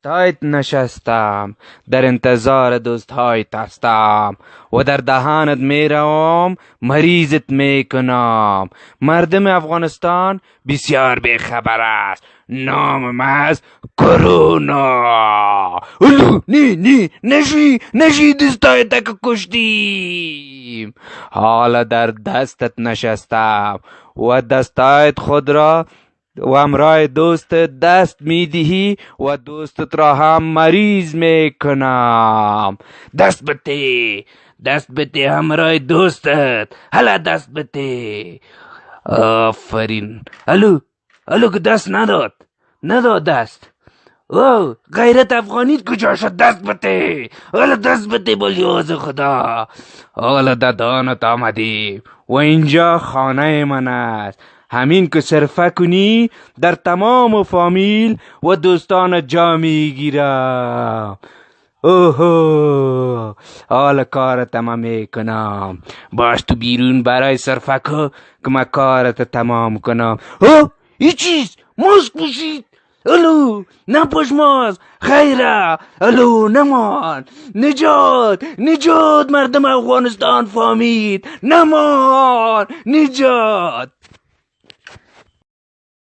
دستایت نشستم، در انتظار دوستهایت هستم و در دهانت میروم، مریضت میکنم. مردم افغانستان بسیار بیخبر است، نام از کرونا. الو نشی دستایت که کشتیم. حالا در دستت نشستم و دستایت خود را و همراه دوست دست میدهی و دوستت را هم مریض میکنم. دست بده همراه دوستت. حالا دست بده. آفرین. الو که دست نداد دست. او غیرت افغانیت کجا شد؟ دست بده. حالا دست بده بالیاز خدا. حالا دادانت آمدیم و اینجا خانه من است. همین که صرفه کنی در تمام فامیل و دوستان جا میگیرم. اوهو، حالا کارت تمام میکنم. باش تو بیرون برای صرفه که من کارت تمام کنم. این چیز ماسک پوشید. الو نپاش ماسک. خیره. الو نمان. نجات مردم افغانستان فامید. نمان. نجات.